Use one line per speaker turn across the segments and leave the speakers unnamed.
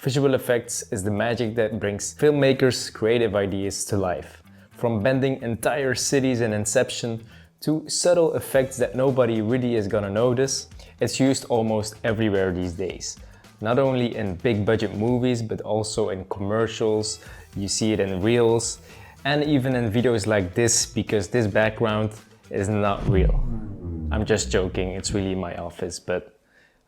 Visual effects is the magic that brings filmmakers' creative ideas to life. From bending entire cities in Inception to subtle effects that nobody really is gonna notice, it's used almost everywhere these days. Not only in big budget movies, but also in commercials, you see it in reels, and even in videos like this, because this background is not real. I'm just joking, it's really my office, but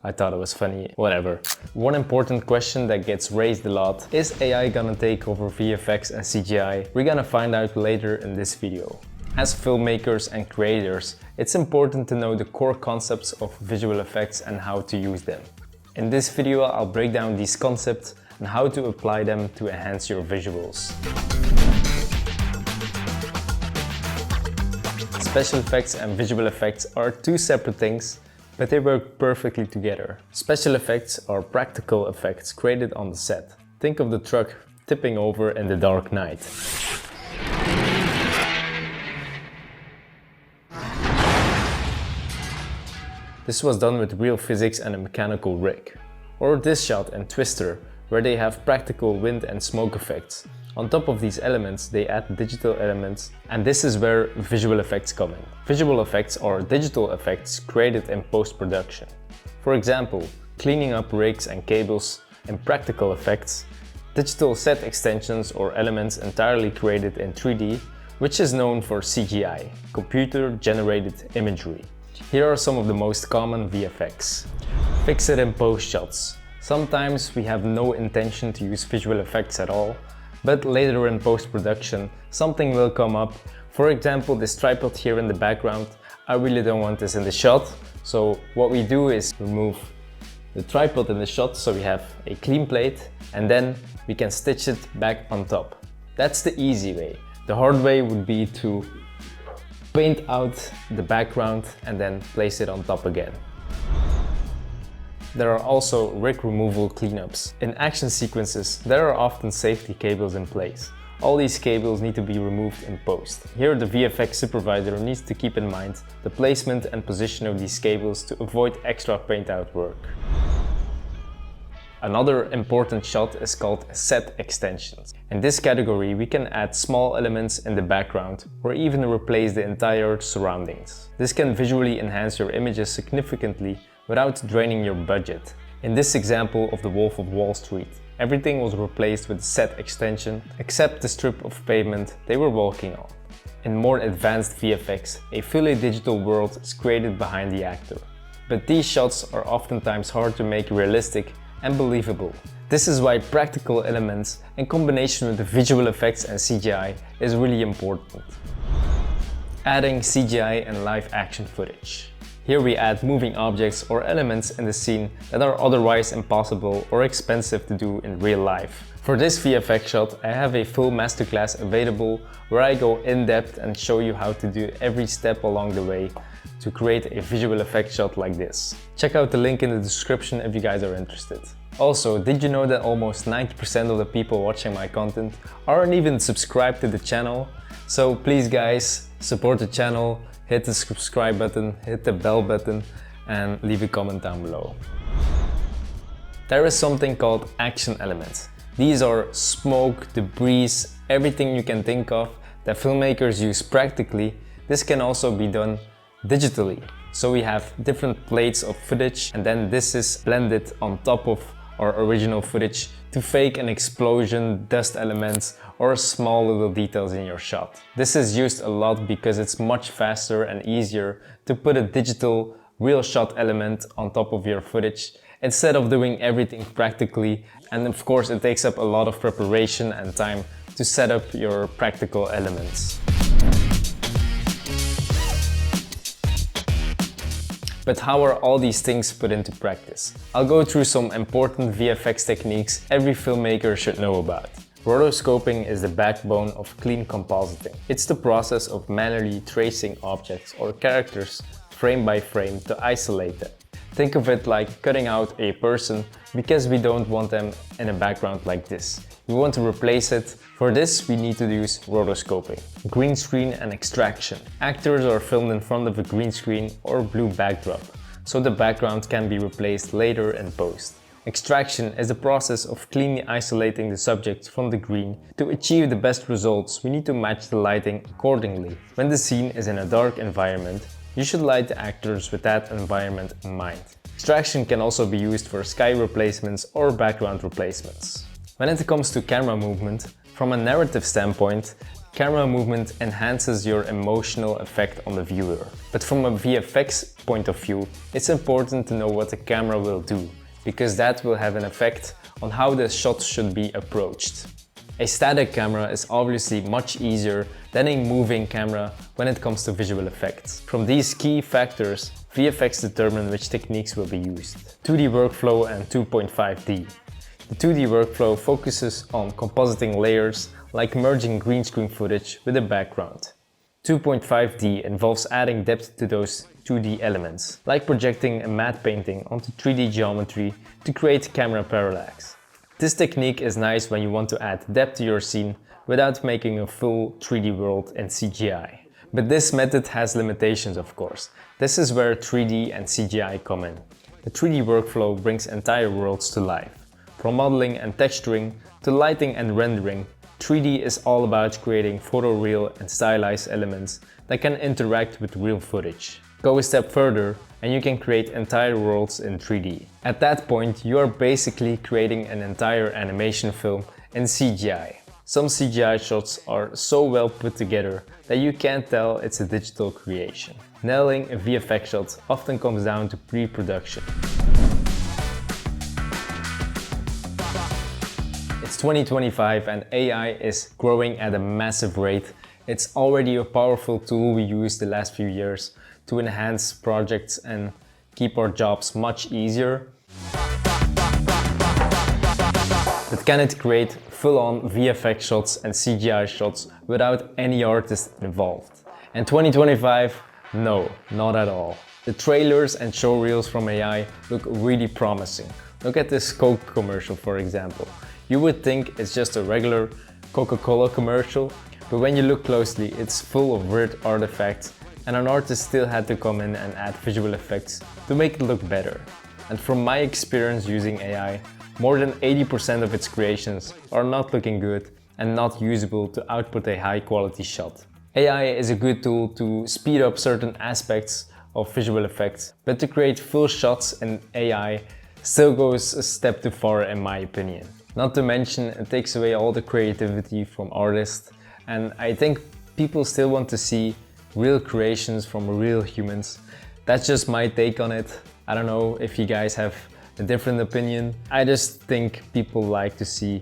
I thought it was funny, whatever. One important question that gets raised a lot: is AI gonna take over VFX and CGI? We're gonna find out later in this video. As filmmakers and creators, it's important to know the core concepts of visual effects and how to use them. In this video, I'll break down these concepts and how to apply them to enhance your visuals. Special effects and visual effects are two separate things, but they work perfectly together. Special effects are practical effects created on the set. Think of the truck tipping over in the dark night. This was done with real physics and a mechanical rig. Or this shot in Twister, where they have practical wind and smoke effects. On top of these elements, they add digital elements, and this is where visual effects come in. Visual effects are digital effects created in post-production. For example, cleaning up rigs and cables in practical effects, digital set extensions or elements entirely created in 3D, which is known for CGI, computer-generated imagery. Here are some of the most common VFX. Fix it in post shots. Sometimes we have no intention to use visual effects at all, but later in post-production, something will come up. For example, this tripod here in the background. I really don't want this in the shot. So what we do is remove the tripod in the shot so we have a clean plate, and then we can stitch it back on top. That's the easy way. The hard way would be to paint out the background and then place it on top again. There are also rig removal cleanups. In action sequences, there are often safety cables in place. All these cables need to be removed in post. Here the VFX supervisor needs to keep in mind the placement and position of these cables to avoid extra paint out work. Another important shot is called set extensions. In this category, we can add small elements in the background or even replace the entire surroundings. This can visually enhance your images significantly without draining your budget. In this example of the Wolf of Wall Street, everything was replaced with a set extension except the strip of pavement they were walking on. In more advanced VFX, a fully digital world is created behind the actor. But these shots are oftentimes hard to make realistic and believable. This is why practical elements in combination with the visual effects and CGI is really important. Adding CGI and live action footage. Here we add moving objects or elements in the scene that are otherwise impossible or expensive to do in real life. For this VFX shot, I have a full masterclass available where I go in depth and show you how to do every step along the way to create a visual effect shot like this. Check out the link in the description if you guys are interested. Also, did you know that almost 90% of the people watching my content aren't even subscribed to the channel? So please guys, support the channel, hit the subscribe button, hit the bell button, and leave a comment down below. There is something called action elements. These are smoke, debris, everything you can think of that filmmakers use practically. This can also be done digitally. So we have different plates of footage, and then this is blended on top of our original footage to fake an explosion, dust elements, or small little details in your shot. This is used a lot because it's much faster and easier to put a digital real shot element on top of your footage instead of doing everything practically. And of course it takes up a lot of preparation and time to set up your practical elements. But how are all these things put into practice? I'll go through some important VFX techniques every filmmaker should know about. Rotoscoping is the backbone of clean compositing. It's the process of manually tracing objects or characters frame by frame to isolate them. Think of it like cutting out a person because we don't want them in a background like this. We want to replace it. For this, we need to use rotoscoping. Greenscreen and extraction. Actors are filmed in front of a green screen or blue backdrop, so the background can be replaced later in post. Extraction is the process of cleanly isolating the subject from the green. To achieve the best results, we need to match the lighting accordingly. When the scene is in a dark environment, you should light the actors with that environment in mind. Extraction can also be used for sky replacements or background replacements. When it comes to camera movement, from a narrative standpoint, camera movement enhances your emotional effect on the viewer. But from a VFX point of view, it's important to know what the camera will do, because that will have an effect on how the shot should be approached. A static camera is obviously much easier than a moving camera when it comes to visual effects. From these key factors, VFX determine which techniques will be used. 2D workflow and 2.5D. The 2D workflow focuses on compositing layers like merging green screen footage with a background. 2.5D involves adding depth to those 2D elements, like projecting a matte painting onto 3D geometry to create camera parallax. This technique is nice when you want to add depth to your scene without making a full 3D world in CGI. But this method has limitations, of course. This is where 3D and CGI come in. The 3D workflow brings entire worlds to life. From modeling and texturing to lighting and rendering, 3D is all about creating photoreal and stylized elements that can interact with real footage. Go a step further and you can create entire worlds in 3D. At that point, you are basically creating an entire animation film in CGI. Some CGI shots are so well put together that you can't tell it's a digital creation. Nailing a VFX shot often comes down to pre-production. It's 2025 and AI is growing at a massive rate. It's already a powerful tool we used the last few years to enhance projects and keep our jobs much easier. But can it create full-on VFX shots and CGI shots without any artist involved? In 2025, no, not at all. The trailers and showreels from AI look really promising. Look at this Coke commercial, for example. You would think it's just a regular Coca-Cola commercial, but when you look closely, it's full of weird artifacts, and an artist still had to come in and add visual effects to make it look better. And from my experience using AI, more than 80% of its creations are not looking good and not usable to output a high quality shot. AI is a good tool to speed up certain aspects of visual effects, but to create full shots in AI still goes a step too far in my opinion. Not to mention, it takes away all the creativity from artists, and I think people still want to see real creations from real humans. That's just my take on it. I don't know if you guys have a different opinion. I just think people like to see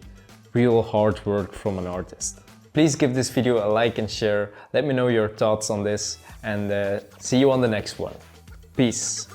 real hard work from an artist. Please give this video a like and share. Let me know your thoughts on this, and see you on the next one. Peace.